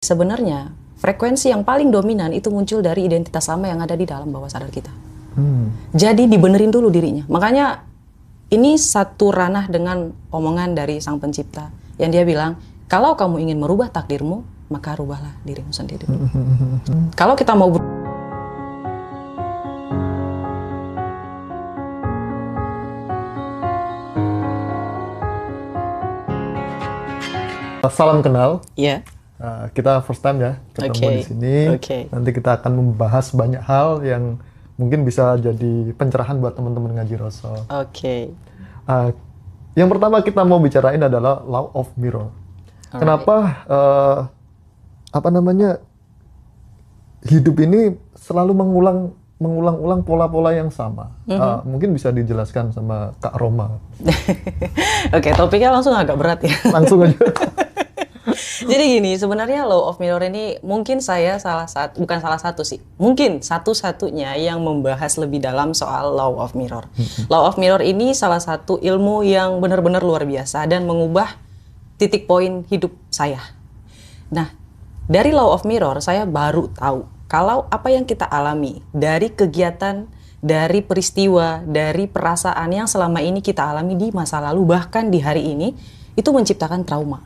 Sebenarnya frekuensi yang paling dominan itu muncul dari identitas lama yang ada di dalam bawah sadar kita. Jadi dibenerin dulu dirinya. Makanya ini satu ranah dengan omongan dari Sang Pencipta yang dia bilang, kalau kamu ingin merubah takdirmu, maka rubahlah dirimu sendiri. Kalau kita mau salam kenal. ya. Kita first time ya ketemu di sini. Nanti kita akan membahas banyak hal yang mungkin bisa jadi pencerahan buat teman-teman ngaji Rasul. Yang pertama kita mau bicarain adalah Law of Mirror. Kenapa hidup ini selalu mengulang-ulang pola-pola yang sama? Mungkin bisa dijelaskan sama Kak Roma. Oke, topiknya langsung agak berat ya. Langsung aja. Jadi gini, sebenarnya Law of Mirror ini mungkin saya bukan salah satu sih, mungkin satu-satunya yang membahas lebih dalam soal Law of Mirror. Law of Mirror ini salah satu ilmu yang benar-benar luar biasa dan mengubah titik poin hidup saya. Nah, dari Law of Mirror saya baru tahu kalau apa yang kita alami dari kegiatan, dari peristiwa, dari perasaan yang selama ini kita alami di masa lalu, bahkan di hari ini, itu menciptakan trauma.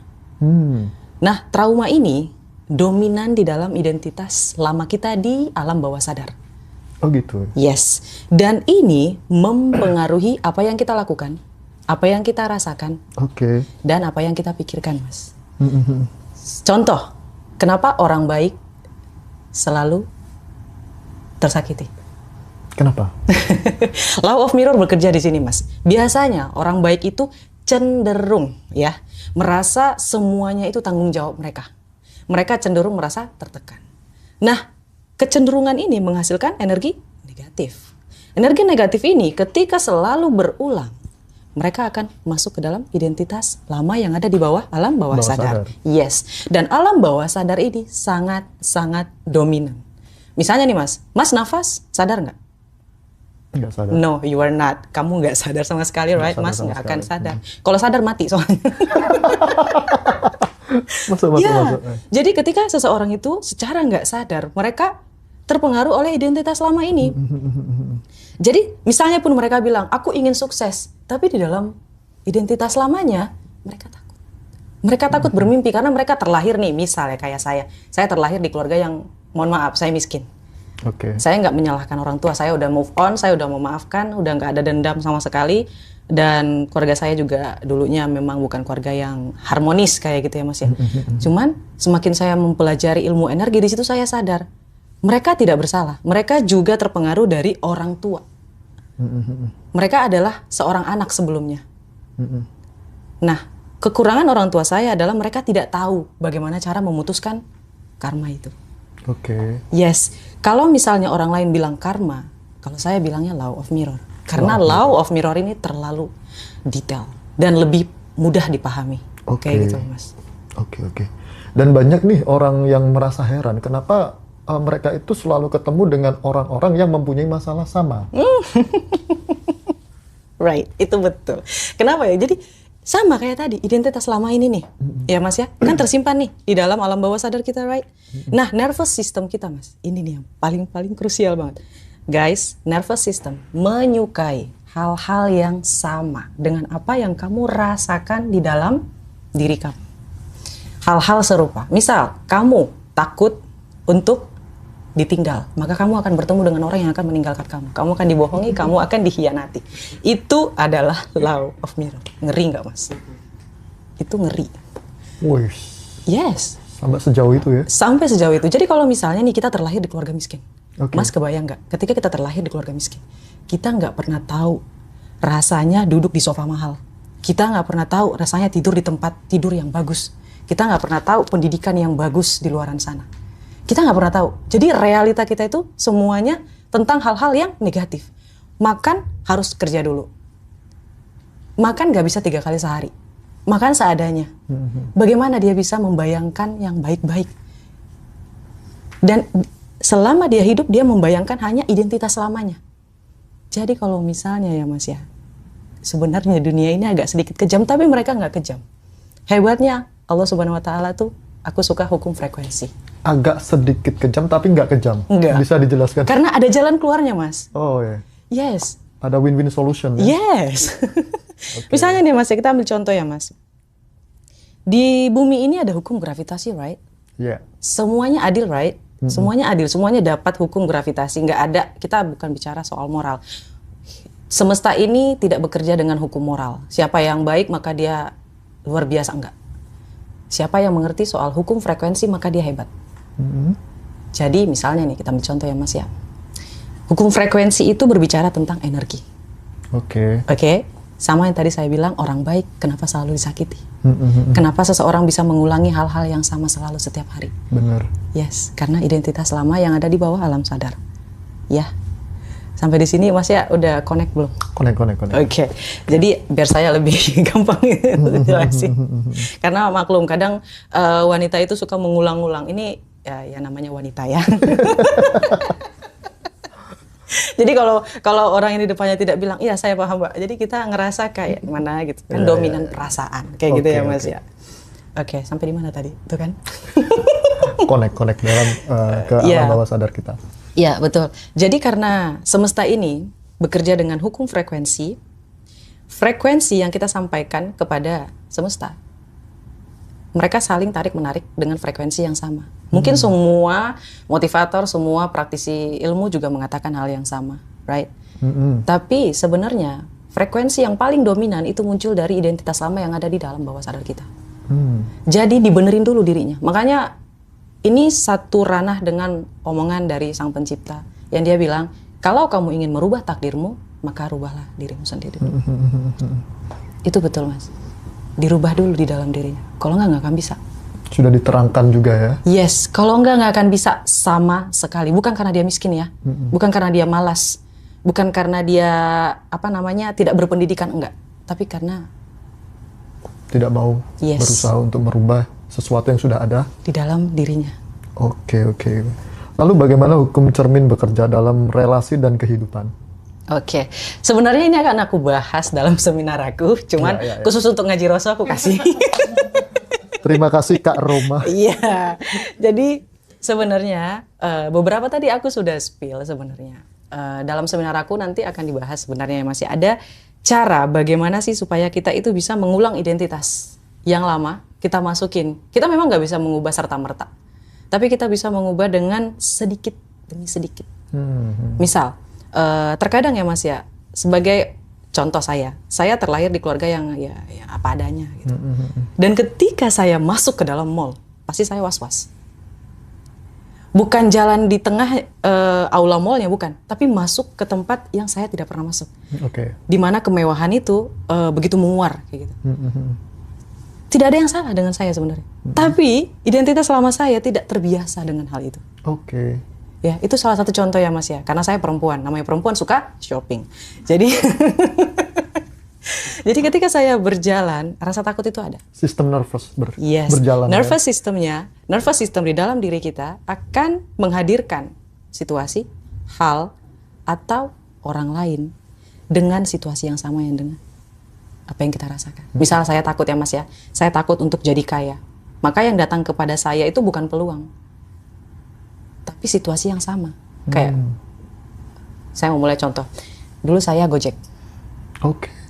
Nah, trauma ini dominan di dalam identitas lama kita di alam bawah sadar. Oh gitu? Yes. Dan ini mempengaruhi apa yang kita lakukan, apa yang kita rasakan, dan apa yang kita pikirkan, Mas. Contoh, kenapa orang baik selalu tersakiti? Kenapa? Law of Mirror bekerja di sini, Mas. Biasanya orang baik itu cenderung ya merasa semuanya itu tanggung jawab mereka. Mereka cenderung merasa tertekan. Nah, kecenderungan ini menghasilkan energi negatif. Energi negatif ini ketika selalu berulang, mereka akan masuk ke dalam identitas lama yang ada di bawah alam bawah sadar. Yes. Dan alam bawah sadar ini sangat dominan. Misalnya nih Mas nafas, sadar nggak? Nggak sadar. No, you are not. Kamu nggak sadar sama sekali, right? Mas nggak akan sadar. Kalau sadar mati soalnya. Masuk. Jadi ketika seseorang itu secara nggak sadar, mereka terpengaruh oleh identitas lama ini. Jadi misalnya pun mereka bilang, aku ingin sukses. Tapi di dalam identitas lamanya, mereka takut. Mereka takut bermimpi karena mereka terlahir nih, misalnya kayak saya. Saya terlahir di keluarga yang, mohon maaf, saya miskin. Saya nggak menyalahkan orang tua, saya udah move on, saya udah memaafkan, udah nggak ada dendam sama sekali. Dan keluarga saya juga dulunya memang bukan keluarga yang harmonis kayak gitu ya Mas ya. Cuman semakin saya mempelajari ilmu energi, di situ saya sadar mereka tidak bersalah. Mereka juga terpengaruh dari orang tua. Mereka adalah seorang anak sebelumnya. Nah, kekurangan orang tua saya adalah mereka tidak tahu bagaimana cara memutuskan karma itu. Yes, kalau misalnya orang lain bilang karma, kalau saya bilangnya Law of Mirror. Karena Law of Mirror ini terlalu detail dan lebih mudah dipahami. Kayak gitu Mas. Dan banyak nih orang yang merasa heran, kenapa mereka itu selalu ketemu dengan orang-orang yang mempunyai masalah sama. Right, itu betul. Kenapa ya? Jadi sama kayak tadi, identitas lama ini nih, ya Mas ya, kan tersimpan nih di dalam alam bawah sadar kita, right? Nah, nervous system kita Mas, ini nih yang paling krusial banget. Guys, nervous system menyukai hal-hal yang sama dengan apa yang kamu rasakan di dalam diri kamu. Hal-hal serupa, misal kamu takut untuk ditinggal, maka kamu akan bertemu dengan orang yang akan meninggalkan kamu. Kamu akan dibohongi, kamu akan dikhianati. Itu adalah Law of Mirror. Ngeri nggak Mas? Itu ngeri. Yes. Sampai sejauh itu ya? Sampai sejauh itu. Jadi kalau misalnya nih kita terlahir di keluarga miskin. Mas kebayang nggak? Ketika kita terlahir di keluarga miskin, kita nggak pernah tahu rasanya duduk di sofa mahal. Kita nggak pernah tahu rasanya tidur di tempat tidur yang bagus. Kita nggak pernah tahu pendidikan yang bagus di luaran sana. Kita nggak pernah tahu. Jadi realita kita itu semuanya tentang hal-hal yang negatif. Makan harus kerja dulu. Makan nggak bisa 3 kali sehari. Makan seadanya. Bagaimana dia bisa membayangkan yang baik-baik? Dan selama dia hidup, dia membayangkan hanya identitas lamanya. Jadi kalau misalnya ya Mas ya, sebenarnya dunia ini agak sedikit kejam, tapi mereka nggak kejam. Hebatnya Allah Subhanahu Wa Taala tuh Aku suka hukum frekuensi. Agak sedikit kejam, tapi nggak kejam. Enggak. Bisa dijelaskan? Karena ada jalan keluarnya, Mas. Oh ya. Yes. Ada win-win solution ya? Yes. Okay. Misalnya nih Mas, kita ambil contoh ya Mas. Di bumi ini ada hukum gravitasi, right? Iya. Yeah. Semuanya adil, right? Semuanya adil, semuanya dapat hukum gravitasi. Nggak ada, kita bukan bicara soal moral. Semesta ini tidak bekerja dengan hukum moral. Siapa yang baik maka dia luar biasa, enggak. Siapa yang mengerti soal hukum frekuensi maka dia hebat. Jadi misalnya nih kita ambil contoh ya Mas ya. Hukum frekuensi itu berbicara tentang energi. Oke. Oke. Sama yang tadi saya bilang, orang baik kenapa selalu disakiti? Kenapa seseorang bisa mengulangi hal-hal yang sama selalu setiap hari? Benar. Yes, karena identitas lama yang ada di bawah alam sadar. Ya. Sampai di sini Mas ya udah connect belum? Connect. Oke. Jadi biar saya lebih gampang jelasin. Karena maklum kadang wanita itu suka mengulang-ulang. Ini ya namanya wanita ya. Jadi kalau orang ini depannya tidak bilang, iya saya paham Mbak. Jadi kita ngerasa kayak mana gitu kan, dominan perasaan kayak gitu ya Mas ya. Oke, sampai di mana tadi? Itu kan? Connect dalam ke alam bawah sadar kita. Iya betul. Jadi karena semesta ini bekerja dengan hukum frekuensi yang kita sampaikan kepada semesta, mereka saling tarik-menarik dengan frekuensi yang sama. Mungkin semua motivator, semua praktisi ilmu juga mengatakan hal yang sama, right? Tapi sebenarnya frekuensi yang paling dominan itu muncul dari identitas lama yang ada di dalam bawah sadar kita. Jadi dibenerin dulu dirinya. Makanya ini satu ranah dengan omongan dari Sang Pencipta yang dia bilang, kalau kamu ingin merubah takdirmu, maka rubahlah dirimu sendiri. Itu betul Mas. Dirubah dulu di dalam dirinya. Kalau nggak akan bisa. Sudah diterangkan juga ya? Yes, kalau nggak akan bisa sama sekali. Bukan karena dia miskin ya, bukan karena dia malas, bukan karena dia tidak berpendidikan, enggak. Tapi karena tidak mau berusaha untuk merubah sesuatu yang sudah ada di dalam dirinya. Oke. Lalu bagaimana hukum cermin bekerja dalam relasi dan kehidupan? Oke, sebenarnya ini akan aku bahas dalam seminar aku, cuman khusus untuk ngaji Roso aku kasih. Terima kasih Kak Roma. Iya, jadi sebenarnya beberapa tadi aku sudah spill sebenarnya. Dalam seminar aku nanti akan dibahas sebenarnya masih ada cara bagaimana sih supaya kita itu bisa mengulang identitas yang lama kita masukin. Kita memang nggak bisa mengubah serta-merta, tapi kita bisa mengubah dengan sedikit demi sedikit. Misal, terkadang ya Mas ya, sebagai contoh saya terlahir di keluarga yang ya apa adanya gitu. Dan ketika saya masuk ke dalam mall, pasti saya was-was. Bukan jalan di tengah aula mallnya, bukan, tapi masuk ke tempat yang saya tidak pernah masuk. Di mana kemewahan itu begitu menguar kayak gitu. Tidak ada yang salah dengan saya sebenarnya. Tapi identitas lama saya tidak terbiasa dengan hal itu. Ya, itu salah satu contoh ya Mas ya. Karena saya perempuan, namanya perempuan suka shopping. Jadi jadi ketika saya berjalan, rasa takut itu ada. Sistem nervous Yes. berjalan. Nervous system di dalam diri kita akan menghadirkan situasi, hal, atau orang lain dengan situasi yang sama yang dengan apa yang kita rasakan. Misal saya takut ya Mas ya, saya takut untuk jadi kaya. Maka yang datang kepada saya itu bukan peluang, tapi situasi yang sama. Kayak, saya mau mulai contoh. Dulu saya Gojek.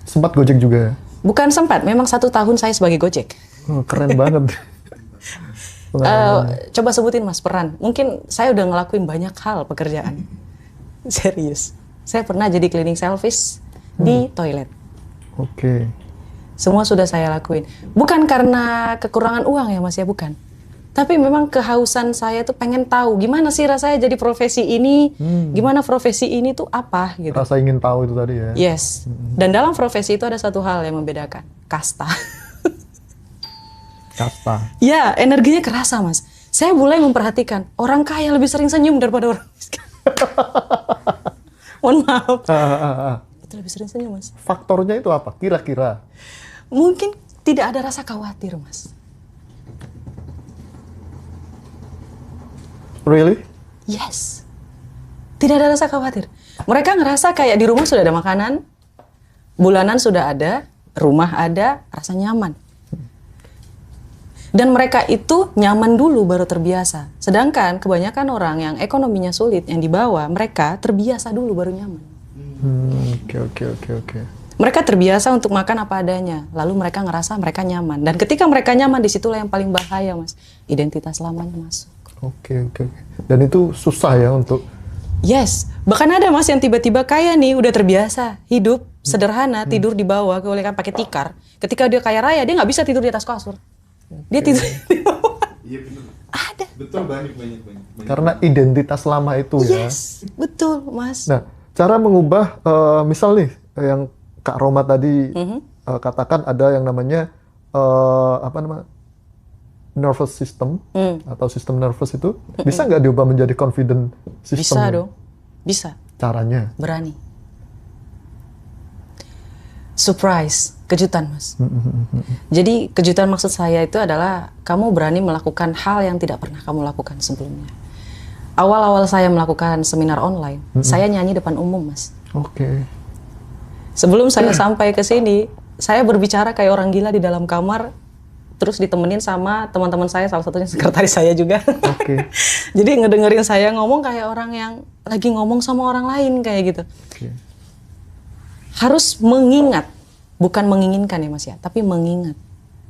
Sempat Gojek juga ya? Bukan sempat, memang 1 tahun saya sebagai Gojek. Keren banget. Coba sebutin Mas peran. Mungkin saya udah ngelakuin banyak hal pekerjaan. Serius. Saya pernah jadi cleaning service di toilet. Semua sudah saya lakuin. Bukan karena kekurangan uang ya Mas ya, bukan. Tapi memang kehausan saya tuh pengen tahu gimana sih rasanya jadi profesi ini, gimana profesi ini tuh apa gitu. Rasa ingin tahu itu tadi ya. Yes. Dan dalam profesi itu ada satu hal yang membedakan, kasta. Kasta. Ya, energinya kerasa Mas. Saya mulai memperhatikan orang kaya lebih sering senyum daripada orang miskin. Mohon maaf. Itu lebih sering senyum Mas. Faktornya itu apa? Kira-kira? Mungkin tidak ada rasa khawatir Mas. Really? Yes. Tidak ada rasa khawatir. Mereka ngerasa kayak di rumah sudah ada makanan, bulanan sudah ada, rumah ada, rasa nyaman. Dan mereka itu nyaman dulu baru terbiasa. Sedangkan kebanyakan orang yang ekonominya sulit, yang di bawah, mereka terbiasa dulu baru nyaman. Oke. Mereka terbiasa untuk makan apa adanya, lalu mereka ngerasa mereka nyaman. Dan ketika mereka nyaman, disitulah yang paling bahaya, Mas. Identitas lamanya masuk. Oke. Dan itu susah ya untuk... Yes, bahkan ada Mas yang tiba-tiba kaya nih, udah terbiasa hidup sederhana, tidur di bawah, boleh kan pakai tikar. Ketika dia kaya raya, dia nggak bisa tidur di atas kasur. Dia tidur di bawah. Iya benar. Ada. Betul, banyak. Karena identitas lama itu ya. Yes, betul Mas. Nah, cara mengubah, misal nih, yang Kak Roma tadi katakan ada yang namanya, nervous system, atau sistem nervous itu, bisa nggak diubah menjadi confident system? Bisa dong, bisa. Caranya? Berani. Surprise, kejutan Mas. Jadi kejutan maksud saya itu adalah kamu berani melakukan hal yang tidak pernah kamu lakukan sebelumnya. Awal-awal saya melakukan seminar online, saya nyanyi depan umum Mas. Oke. Sebelum saya sampai ke sini, saya berbicara kayak orang gila di dalam kamar, terus ditemenin sama teman-teman saya, salah satunya sekretaris saya juga. Oke. Jadi ngedengerin saya ngomong kayak orang yang lagi ngomong sama orang lain kayak gitu. Oke. Harus mengingat, bukan menginginkan ya Mas ya, tapi mengingat.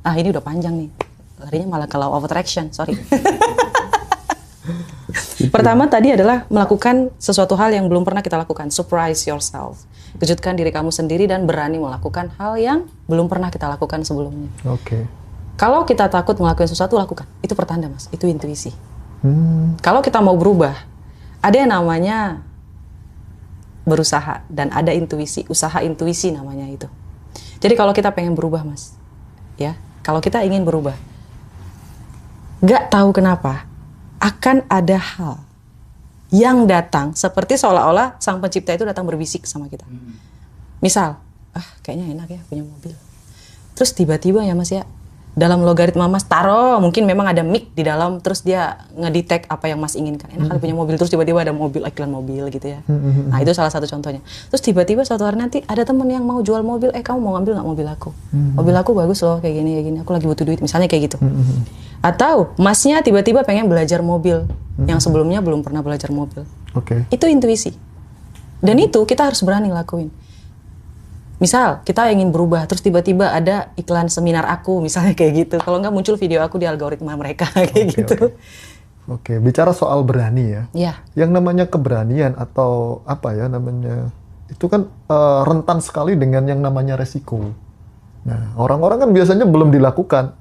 Ah ini udah panjang nih, larinya malah ke law of attraction, sorry. Pertama tadi adalah melakukan sesuatu hal yang belum pernah kita lakukan, surprise yourself. Kejutkan diri kamu sendiri dan berani melakukan hal yang belum pernah kita lakukan sebelumnya. Oke. Kalau kita takut ngelakuin sesuatu, lakukan. Itu pertanda Mas, itu intuisi. Kalau kita mau berubah, ada yang namanya berusaha dan ada intuisi, usaha intuisi namanya itu. Jadi kalau kita pengen berubah Mas, ya, kalau kita ingin berubah, gak tahu kenapa, akan ada hal yang datang seperti seolah-olah sang pencipta itu datang berbisik sama kita. Misal, kayaknya enak ya punya mobil. Terus tiba-tiba ya Mas ya, dalam logaritma Mas taruh mungkin memang ada mic di dalam, terus dia ngedetect apa yang Mas inginkan. Enak kali punya mobil, terus tiba-tiba ada mobil, iklan mobil gitu ya. Nah itu salah satu contohnya. Terus tiba-tiba suatu hari nanti ada temen yang mau jual mobil, kamu mau ngambil nggak mobil aku? Mobil aku bagus loh kayak gini, aku lagi butuh duit, misalnya kayak gitu. Atau Masnya tiba-tiba pengen belajar mobil, yang sebelumnya belum pernah belajar mobil. Oke. Itu intuisi. Dan itu kita harus berani lakuin. Misal kita ingin berubah, terus tiba-tiba ada iklan seminar aku, misalnya kayak gitu. Kalau nggak muncul video aku di algoritma mereka kayak gitu. Oke, bicara soal berani ya. Ya. Yang namanya keberanian atau apa ya namanya, itu kan rentan sekali dengan yang namanya resiko. Nah, orang-orang kan biasanya belum dilakukan.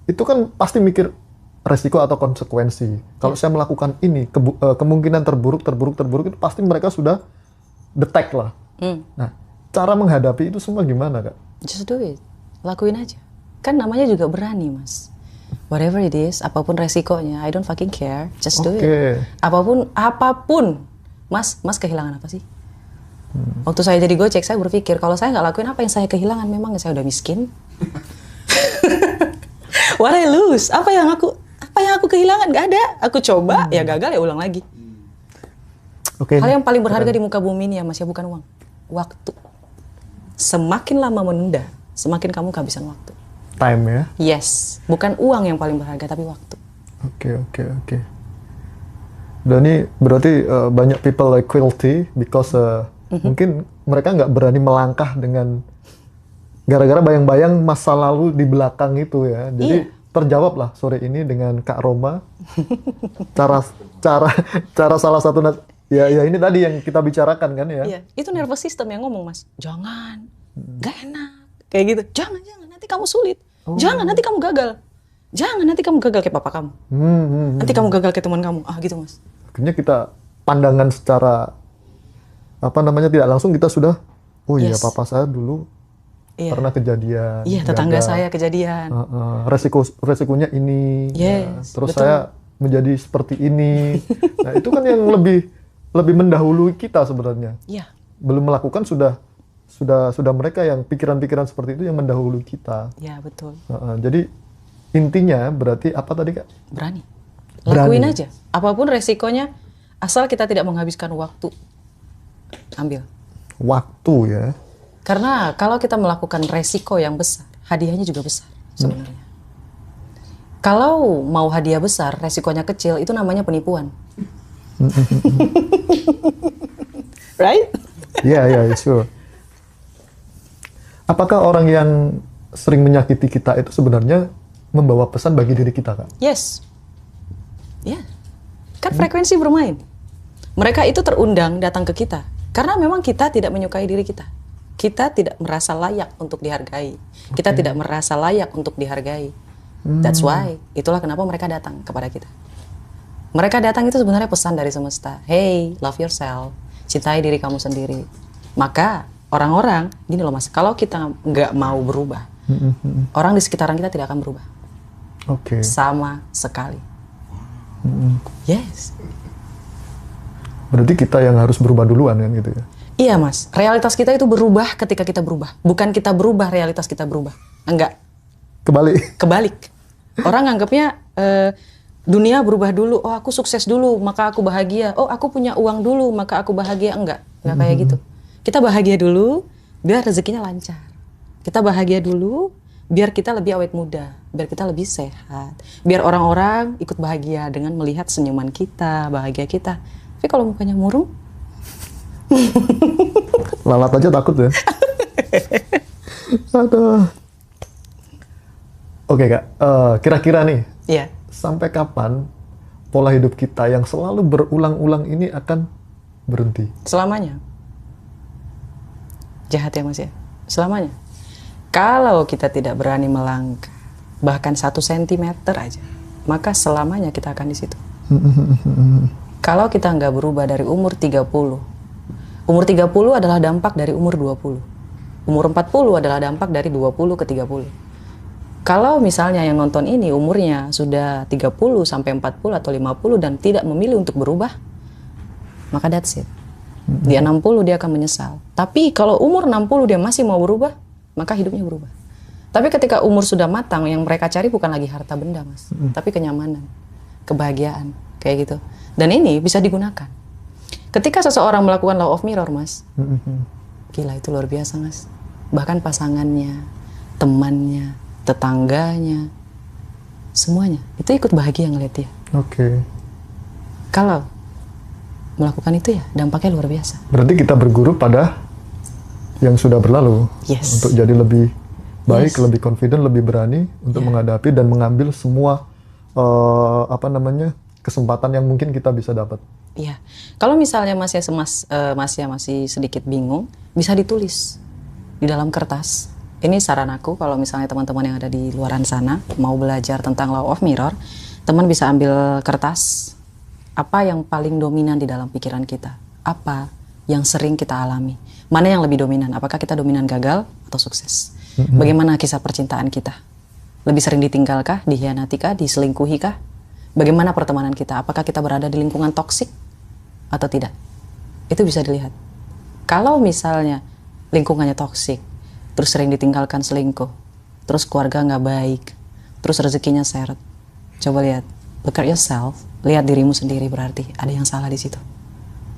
Itu kan pasti mikir resiko atau konsekuensi. Kalau saya melakukan ini, kemungkinan terburuk itu pasti mereka sudah detect lah. Nah, cara menghadapi itu semua gimana Kak? Just do it, lakuin aja. Kan namanya juga berani Mas. Whatever it is, apapun resikonya, I don't fucking care, just do it. Apapun, Mas kehilangan apa sih? Waktu saya jadi Gojek, saya berpikir kalau saya nggak lakuin apa yang saya kehilangan, memang saya udah miskin. What I lose? Apa yang aku kehilangan? Gak ada. Aku coba, ya gagal ya ulang lagi. Hal yang paling berharga di muka bumi ini ya Mas ya, bukan uang, waktu. Semakin lama menunda, semakin kamu kehabisan waktu. Time ya? Yes, bukan uang yang paling berharga, tapi waktu. Oke. Dan ini berarti banyak people like guilty because mungkin mereka nggak berani melangkah dengan gara-gara bayang-bayang masa lalu di belakang itu ya. Jadi terjawablah sore ini dengan Kak Roma cara salah satu ya ini tadi yang kita bicarakan kan ya. Iya, itu nervous system yang ngomong Mas. Jangan, gak enak. Kayak gitu. Jangan, nanti kamu sulit. Jangan, nanti kamu gagal. Jangan, nanti kamu gagal kayak papa kamu. Nanti kamu gagal kayak teman kamu. Gitu Mas. Akhirnya kita pandangan secara tidak langsung kita sudah, iya papa saya dulu pernah kejadian. Iya, tetangga saya kejadian. Resikonya ini. Yes, terus betul. saya menjadi seperti ini. Nah, itu kan yang lebih mendahului kita sebenarnya. Iya. Belum melakukan sudah mereka yang pikiran-pikiran seperti itu yang mendahului kita. Iya, betul. Jadi intinya berarti apa tadi Kak? Berani. Lakuin aja. Apapun resikonya, asal kita tidak menghabiskan waktu. Ambil. Waktu ya. Karena kalau kita melakukan resiko yang besar, hadiahnya juga besar sebenarnya. Kalau mau hadiah besar, resikonya kecil, itu namanya penipuan. Right? Iya, sure. Apakah orang yang sering menyakiti kita itu sebenarnya membawa pesan bagi diri kita, Kak? Yes. Ya. Kan frekuensi bermain. Mereka itu terundang datang ke kita. Karena memang kita tidak menyukai diri kita. Kita tidak merasa layak untuk dihargai. Kita tidak merasa layak untuk dihargai. That's why. Itulah kenapa mereka datang kepada kita. Mereka datang itu sebenarnya pesan dari semesta. Hey, love yourself. Cintai diri kamu sendiri. Maka orang-orang, gini loh Mas, kalau kita nggak mau berubah, orang di sekitaran kita tidak akan berubah. Oke. Sama sekali. Yes. Berarti kita yang harus berubah duluan kan gitu ya? Iya Mas, realitas kita itu berubah ketika kita berubah. Bukan kita berubah, realitas kita berubah. Enggak. Kebalik. Orang anggapnya dunia berubah dulu. Oh aku sukses dulu, maka aku bahagia. Oh aku punya uang dulu, maka aku bahagia. Enggak kayak gitu. Kita bahagia dulu, biar rezekinya lancar. Kita bahagia dulu, biar kita lebih awet muda. Biar kita lebih sehat. Biar orang-orang ikut bahagia dengan melihat senyuman kita, bahagia kita. Tapi kalau mukanya murung, lalat aja takut ya. Aduh. Oke Kak, kira-kira nih, sampai kapan pola hidup kita yang selalu berulang-ulang ini akan berhenti? Selamanya. Jahat ya Mas ya? Selamanya. Kalau kita tidak berani melangkah, bahkan 1 sentimeter aja, maka selamanya kita akan di situ. Kalau kita nggak berubah dari umur 30, umur 30 adalah dampak dari umur 20. Umur 40 adalah dampak dari 20 ke 30. Kalau misalnya yang nonton ini umurnya sudah 30 sampai 40 atau 50 dan tidak memilih untuk berubah, maka that's it. Di 60 dia akan menyesal. Tapi kalau umur 60 dia masih mau berubah, maka hidupnya berubah. Tapi ketika umur sudah matang, yang mereka cari bukan lagi harta benda Mas, tapi kenyamanan, kebahagiaan, kayak gitu. Dan ini bisa digunakan. Ketika seseorang melakukan law of mirror Mas, gila itu luar biasa Mas. Bahkan pasangannya, temannya, tetangganya, semuanya itu ikut bahagia ngeliat dia. Oke. Kalau melakukan itu ya dampaknya luar biasa. Berarti kita berguru pada yang sudah berlalu. Yes. Untuk jadi lebih baik, lebih confident, lebih berani untuk menghadapi dan mengambil semua kesempatan yang mungkin kita bisa dapat. Iya. Kalau misalnya masih sedikit bingung, bisa ditulis di dalam kertas. Ini saran aku kalau misalnya teman-teman yang ada di luaran sana mau belajar tentang law of mirror, teman bisa ambil kertas. Apa yang paling dominan di dalam pikiran kita? Apa yang sering kita alami? Mana yang lebih dominan? Apakah kita dominan gagal atau sukses? Bagaimana kisah percintaan kita? Lebih sering ditinggalkah, dikhianatikah, diselingkuhikah? Bagaimana pertemanan kita? Apakah kita berada di lingkungan toksik atau tidak? Itu bisa dilihat. Kalau misalnya lingkungannya toksik, terus sering ditinggalkan selingkuh, terus keluarga nggak baik, terus rezekinya seret, coba lihat, look at yourself, lihat dirimu sendiri, berarti ada yang salah di situ.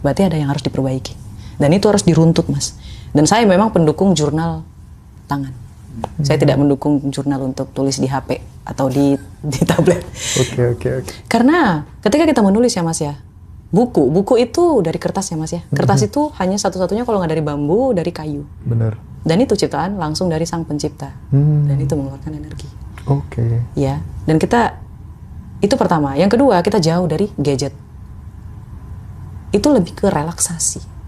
Berarti ada yang harus diperbaiki. Dan itu harus diruntut Mas. Dan saya memang pendukung jurnal tangan. Saya tidak mendukung jurnal untuk tulis di HP atau di tablet. Oke. Karena ketika kita menulis ya Mas ya, buku itu dari kertas ya Mas ya. Kertas itu hanya satu-satunya kalau nggak dari bambu, dari kayu. Benar. Dan itu ciptaan langsung dari sang pencipta. Dan itu mengeluarkan energi. Oke. Ya, dan kita, itu pertama. Yang kedua, kita jauh dari gadget. Itu lebih ke relaksasi.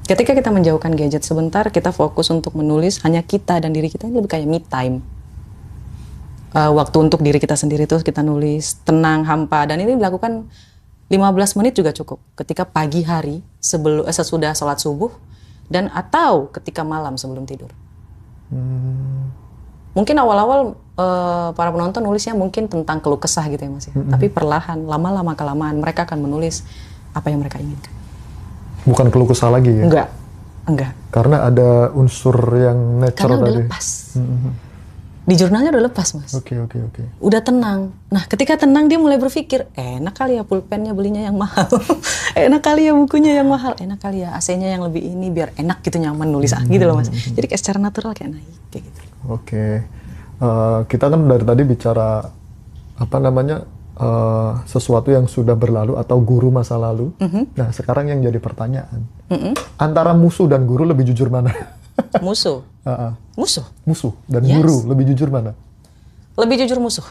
Ketika kita menjauhkan gadget sebentar, kita fokus untuk menulis hanya kita dan diri kita, ini lebih kayak me time. Waktu untuk diri kita sendiri terus kita nulis, tenang, hampa, dan ini dilakukan 15 menit juga cukup. Ketika pagi hari sesudah sholat subuh dan atau ketika malam sebelum tidur. Mungkin awal-awal para penonton nulisnya mungkin tentang keluh kesah gitu ya Mas ya. Tapi perlahan, lama-lama kelamaan mereka akan menulis apa yang mereka inginkan. Bukan keluh kesah lagi ya? Enggak. Karena ada unsur yang natural tadi. Karena udah lepas. Di jurnalnya udah lepas Mas. Oke. Udah tenang. Nah ketika tenang dia mulai berpikir, enak kali ya pulpennya belinya yang mahal. Enak kali ya bukunya yang mahal. Enak kali ya AC-nya yang lebih ini biar enak gitu, nyaman nulis gitu loh Mas. Jadi kayak secara natural kayak naik kayak gitu. Oke. Kita kan dari tadi bicara apa namanya, sesuatu yang sudah berlalu atau guru masa lalu. Nah, sekarang yang jadi pertanyaan, antara musuh dan guru lebih jujur mana? Musuh. Musuh. Musuh dan Yes. guru lebih jujur mana? Lebih jujur musuh.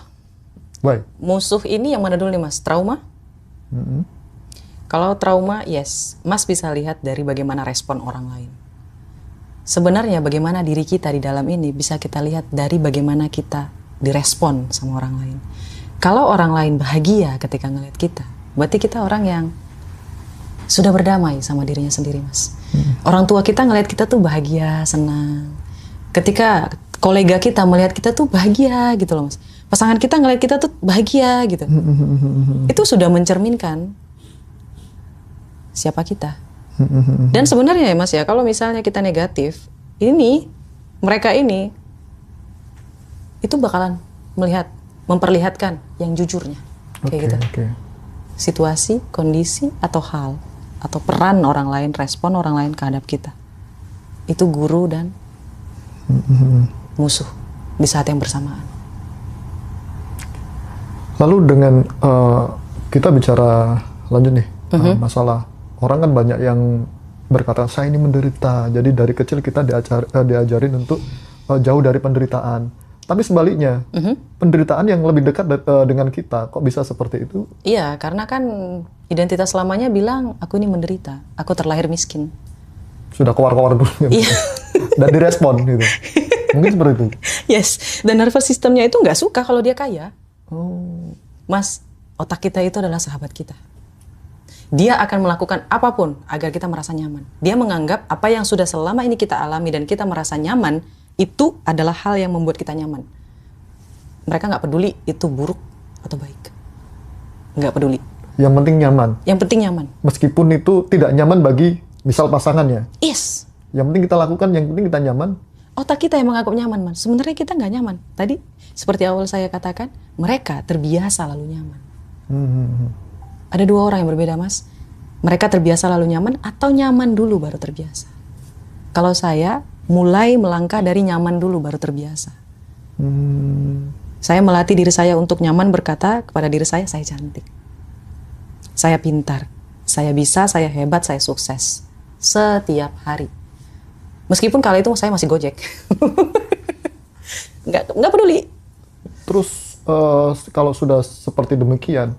Baik. Musuh ini yang mana dulu nih Mas? Trauma? Kalau trauma, yes. Mas bisa lihat dari bagaimana respon orang lain. Sebenarnya bagaimana diri kita di dalam ini bisa kita lihat dari bagaimana kita direspon sama orang lain. Kalau orang lain bahagia ketika ngelihat kita, berarti kita orang yang sudah berdamai sama dirinya sendiri, Mas. Orang tua kita ngelihat kita tuh bahagia, senang. Ketika kolega kita melihat kita tuh bahagia gitu loh, Mas. Pasangan kita ngelihat kita tuh bahagia gitu. Itu sudah mencerminkan siapa kita. Dan sebenarnya ya Mas ya, kalau misalnya kita negatif, mereka ini itu bakalan memperlihatkan yang jujurnya. Kayak gitu. Situasi, kondisi, atau hal, atau peran orang lain, respon orang lain terhadap kita. Itu guru dan musuh di saat yang bersamaan. Lalu dengan kita bicara lanjut nih, masalah orang kan banyak yang berkata saya ini menderita, jadi dari kecil kita diajarin untuk jauh dari penderitaan. Tapi sebaliknya, penderitaan yang lebih dekat dengan kita, kok bisa seperti itu? Iya, karena kan identitas lamanya bilang aku ini menderita, aku terlahir miskin. Sudah keluar-keluar dulu. Iya. Dan direspon gitu. Mungkin seperti itu. Yes, dan nervous systemnya itu nggak suka kalau dia kaya. Oh. Mas, otak kita itu adalah sahabat kita. Dia akan melakukan apapun agar kita merasa nyaman. Dia menganggap apa yang sudah selama ini kita alami dan kita merasa nyaman, itu adalah hal yang membuat kita nyaman. Mereka nggak peduli itu buruk atau baik. Nggak peduli. Yang penting nyaman. Yang penting nyaman. Meskipun itu tidak nyaman bagi misal pasangannya. Yes. Yang penting kita lakukan, yang penting kita nyaman. Otak kita yang menganggap nyaman, Man. Sebenarnya kita nggak nyaman. Tadi, seperti awal saya katakan, mereka terbiasa lalu nyaman. Ada dua orang yang berbeda, Mas. Mereka terbiasa lalu nyaman atau nyaman dulu baru terbiasa. Kalau saya mulai melangkah dari nyaman dulu baru terbiasa. Saya melatih diri saya untuk nyaman berkata kepada diri saya cantik. Saya pintar. Saya bisa, saya hebat, saya sukses. Setiap hari. Meskipun kali itu saya masih Gojek. Nggak peduli. Terus kalau sudah seperti demikian,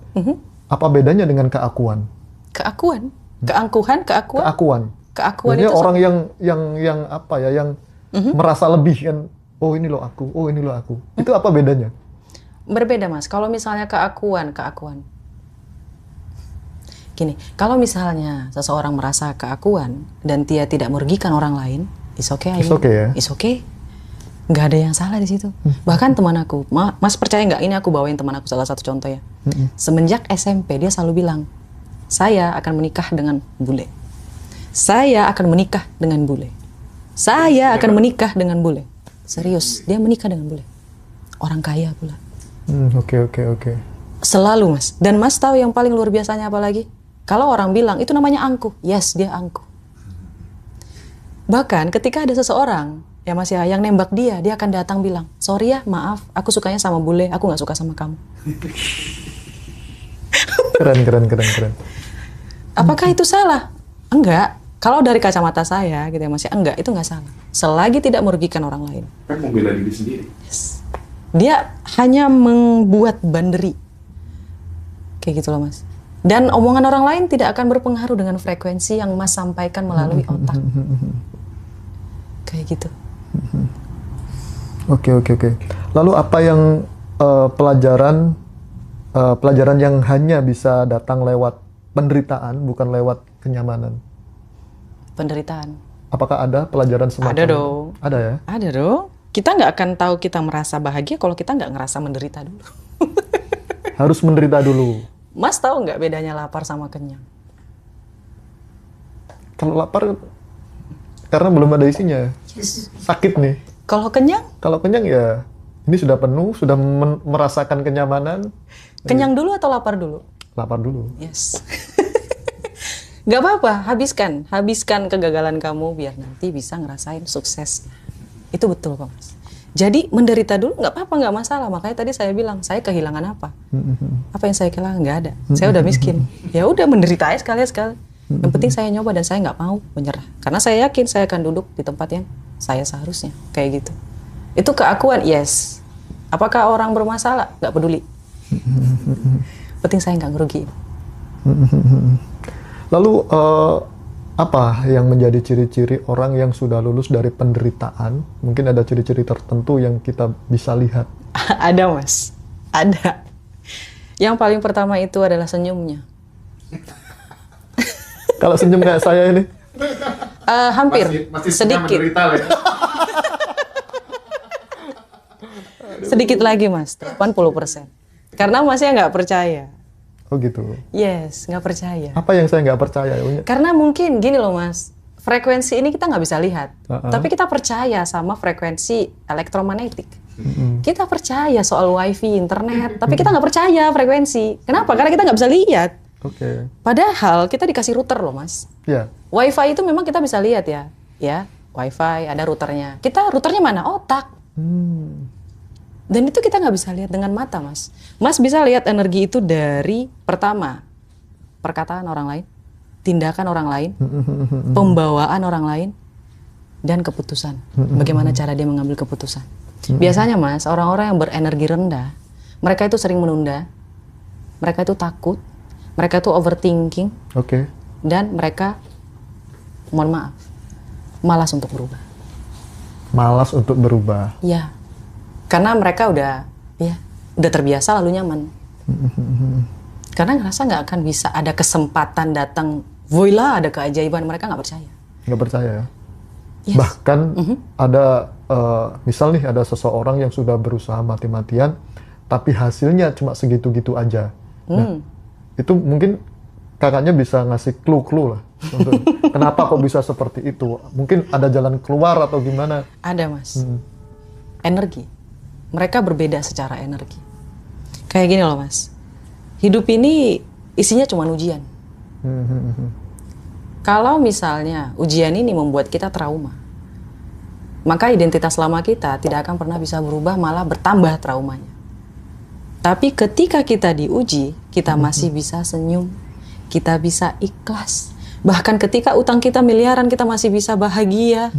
apa bedanya dengan keakuan? Keakuan? Keangkuhan? Keakuan? Keakuan. Keakuan itu orang yang apa ya, yang merasa lebih kan, oh ini loh aku, oh ini loh aku. Itu apa bedanya? Berbeda, Mas. Kalau misalnya keakuan. Gini, kalau misalnya seseorang merasa keakuan dan dia tidak merugikan orang lain, it's okay. It's okay ya? It's okay. Nggak ada yang salah di situ. Bahkan teman aku, Mas percaya nggak? Ini aku bawain teman aku salah satu contoh ya. Semenjak SMP dia selalu bilang, saya akan menikah dengan bule. Saya akan menikah dengan bule. Saya akan menikah dengan bule. Serius, dia menikah dengan bule. Orang kaya pula. Oke. Selalu, Mas. Dan Mas tahu yang paling luar biasanya apa lagi? Kalau orang bilang, itu namanya angkuh. Yes, dia angkuh. Bahkan ketika ada seseorang, ya Mas ya, yang nembak dia akan datang bilang, sorry ya, maaf, aku sukanya sama bule, aku nggak suka sama kamu. Keren. Apakah itu salah? Enggak. Kalau dari kacamata saya, gitu ya Mas ya, enggak, itu nggak salah. Selagi tidak merugikan orang lain. Kan membela diri sendiri. Yes. Dia hanya membuat boundary. Kayak gitu loh, Mas. Dan omongan orang lain tidak akan berpengaruh dengan frekuensi yang Mas sampaikan melalui otak. Kayak gitu. Oke. Lalu apa yang pelajaran yang hanya bisa datang lewat penderitaan, bukan lewat kenyamanan? Penderitaan. Apakah ada pelajaran semacam Ada itu? dong. Ada ya? Ada dong. Kita nggak akan tahu kita merasa bahagia kalau kita nggak ngerasa menderita dulu. Harus menderita dulu. Mas tahu nggak bedanya lapar sama kenyang? Kalau lapar, karena belum ada isinya. Sakit nih. Kalau kenyang? Kalau kenyang ya, ini sudah penuh, sudah merasakan kenyamanan. Kenyang dulu atau lapar dulu? Lapar dulu. Yes. Nggak apa-apa, habiskan kegagalan kamu biar nanti bisa ngerasain sukses. Itu betul kok, Mas. Jadi menderita dulu nggak apa-apa, nggak masalah. Makanya tadi saya bilang, saya kehilangan apa? Apa yang saya kehilangan? Nggak ada. Saya udah miskin. Ya udah menderita aja sekali-sekali. Yang penting saya nyoba dan saya nggak mau menyerah. Karena saya yakin saya akan duduk di tempat yang saya seharusnya. Kayak gitu. Itu keakuan, yes. Apakah orang bermasalah? Nggak peduli. Penting saya nggak ngerugiin. Lalu apa yang menjadi ciri-ciri orang yang sudah lulus dari penderitaan? Mungkin ada ciri-ciri tertentu yang kita bisa lihat. Ada Mas, ada. Yang paling pertama itu adalah senyumnya. Kalau senyum kayak saya ini? Hampir, masih sedikit. menderita lah ya. Sedikit lagi Mas, 80%. Karena Masnya nggak percaya. Oh gitu. Yes, nggak percaya. Apa yang saya nggak percaya? Karena mungkin gini loh Mas, frekuensi ini kita nggak bisa lihat. Tapi kita percaya sama frekuensi elektromagnetik. Kita percaya soal wifi, internet, tapi kita nggak percaya frekuensi. Kenapa? Karena kita nggak bisa lihat. Oke. Padahal kita dikasih router loh Mas. Ya. Wifi itu memang kita bisa lihat ya. Ya, wifi ada routernya. Kita routernya mana? Otak. Dan itu kita nggak bisa lihat dengan mata, Mas. Mas bisa lihat energi itu dari pertama, perkataan orang lain, tindakan orang lain, pembawaan orang lain, dan keputusan. Bagaimana cara dia mengambil keputusan. Biasanya, Mas, orang-orang yang berenergi rendah, mereka itu sering menunda, mereka itu takut, mereka itu overthinking, dan mereka, mohon maaf, malas untuk berubah. Malas untuk berubah. Iya. Karena mereka udah terbiasa lalu nyaman. Karena ngerasa nggak akan bisa ada kesempatan datang, voila ada keajaiban, mereka nggak percaya. Nggak percaya ya? Yes. Bahkan ada, misal nih ada seseorang yang sudah berusaha mati-matian, tapi hasilnya cuma segitu-gitu aja. Nah, itu mungkin kakaknya bisa ngasih clue-clue lah. Untuk kenapa kok bisa seperti itu? Mungkin ada jalan keluar atau gimana? Ada Mas. Energi. Mereka berbeda secara energi. Kayak gini loh Mas. Hidup ini isinya cuma ujian. Kalau misalnya ujian ini membuat kita trauma, maka identitas lama kita tidak akan pernah bisa berubah, malah bertambah traumanya. Tapi ketika kita diuji, kita masih bisa senyum, kita bisa ikhlas. Bahkan ketika utang kita miliaran, kita masih bisa bahagia.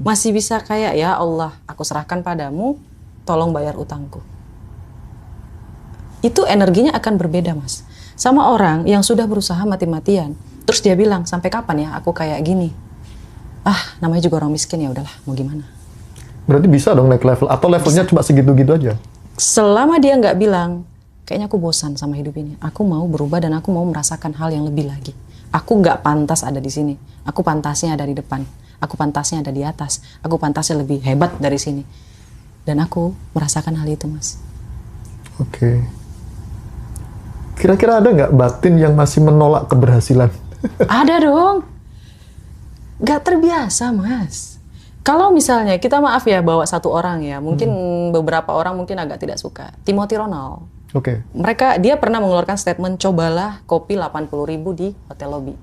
Masih bisa kayak, ya Allah, aku serahkan padamu, tolong bayar utangku. Itu energinya akan berbeda Mas. Sama orang yang sudah berusaha mati-matian, terus dia bilang, sampai kapan ya aku kayak gini? Namanya juga orang miskin, ya udahlah, mau gimana? Berarti bisa dong naik level, atau levelnya cuma segitu-gitu aja? Selama dia nggak bilang, kayaknya aku bosan sama hidup ini, aku mau berubah dan aku mau merasakan hal yang lebih lagi. Aku nggak pantas ada di sini, aku pantasnya ada di depan, aku pantasnya ada di atas, aku pantasnya lebih hebat dari sini. Dan aku merasakan hal itu, Mas. Oke. Kira-kira ada nggak batin yang masih menolak keberhasilan? Ada dong. Nggak terbiasa, Mas. Kalau misalnya, kita maaf ya bawa satu orang ya, mungkin beberapa orang mungkin agak tidak suka. Timothy Ronald. Oke. Dia pernah mengeluarkan statement, cobalah kopi 80.000 di hotel lobby.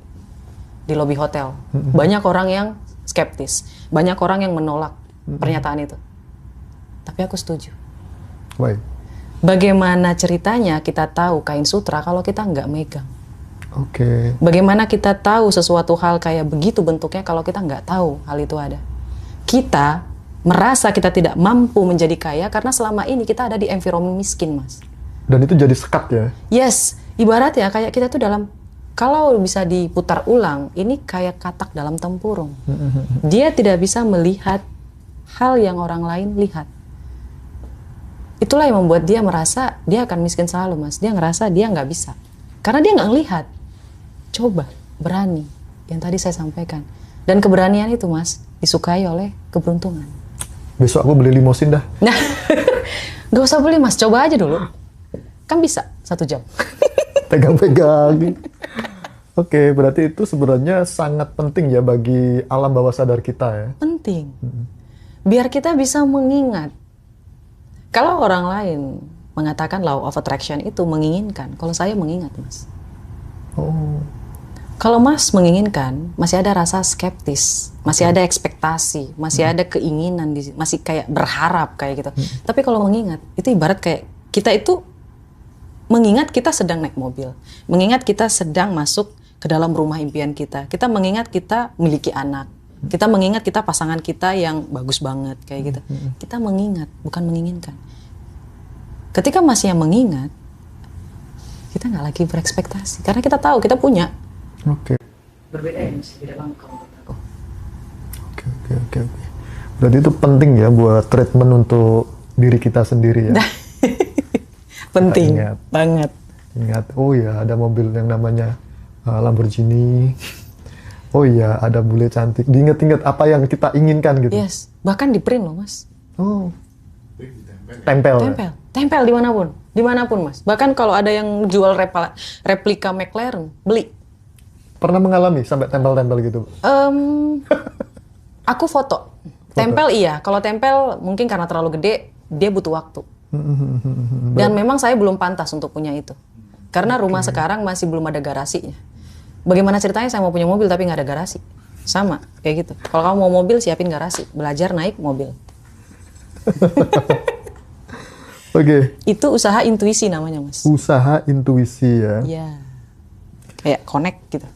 Di lobby hotel. Banyak orang yang skeptis. Banyak orang yang menolak pernyataan itu. Tapi aku setuju. Baik. Bagaimana ceritanya kita tahu kain sutra kalau kita nggak megang? Oke. Bagaimana kita tahu sesuatu hal kayak begitu bentuknya kalau kita nggak tahu hal itu ada? Kita merasa kita tidak mampu menjadi kaya karena selama ini kita ada di environment miskin, Mas. Dan itu jadi sekat ya? Yes, ibaratnya kayak kita tuh kalau bisa diputar ulang, ini kayak katak dalam tempurung. Dia tidak bisa melihat hal yang orang lain lihat. Itulah yang membuat dia merasa dia akan miskin selalu, Mas. Dia ngerasa dia nggak bisa. Karena dia nggak ngelihat. Coba, berani. Yang tadi saya sampaikan. Dan keberanian itu, Mas, disukai oleh keberuntungan. Besok aku beli limosin dah. Nah, nggak usah beli, Mas. Coba aja dulu. Kan bisa, 1 jam. Pegang-pegang. Oke, berarti itu sebenarnya sangat penting ya bagi alam bawah sadar kita ya? Penting. Biar kita bisa mengingat. Kalau orang lain mengatakan law of attraction itu menginginkan, kalau saya mengingat, Mas. Oh. Kalau Mas menginginkan, masih ada rasa skeptis, masih ada ekspektasi, masih ada keinginan, masih kayak berharap kayak gitu. Tapi kalau mengingat, itu ibarat kayak kita itu mengingat kita sedang naik mobil, mengingat kita sedang masuk ke dalam rumah impian kita mengingat kita memiliki anak, kita mengingat kita pasangan kita yang bagus banget kayak gitu. Kita mengingat, bukan menginginkan. Ketika masih yang mengingat, kita nggak lagi berekspektasi karena kita tahu kita punya. Oke. Berbeda ya Mas, beda banget kalau menurut aku. Oke. Berarti itu penting ya buat treatment untuk diri kita sendiri ya. Penting ingat. banget. Ingat, oh ya ada mobil yang namanya Lamborghini. Oh iya, ada bule cantik. Diingat-ingat apa yang kita inginkan gitu. Yes, bahkan di print loh Mas. Oh. Tempel. Tempel dimanapun Mas. Bahkan kalau ada yang jual replika McLaren, beli. Pernah mengalami sampai tempel-tempel gitu? Aku foto. Tempel iya. Kalau tempel mungkin karena terlalu gede, dia butuh waktu. Dan memang saya belum pantas untuk punya itu. Karena rumah sekarang masih belum ada garasinya. Bagaimana ceritanya saya mau punya mobil tapi nggak ada garasi? Sama, kayak gitu. Kalau kamu mau mobil, siapin garasi. Belajar naik mobil. Oke. Itu usaha intuisi namanya, Mas. Usaha intuisi ya. Iya. Kayak connect gitu.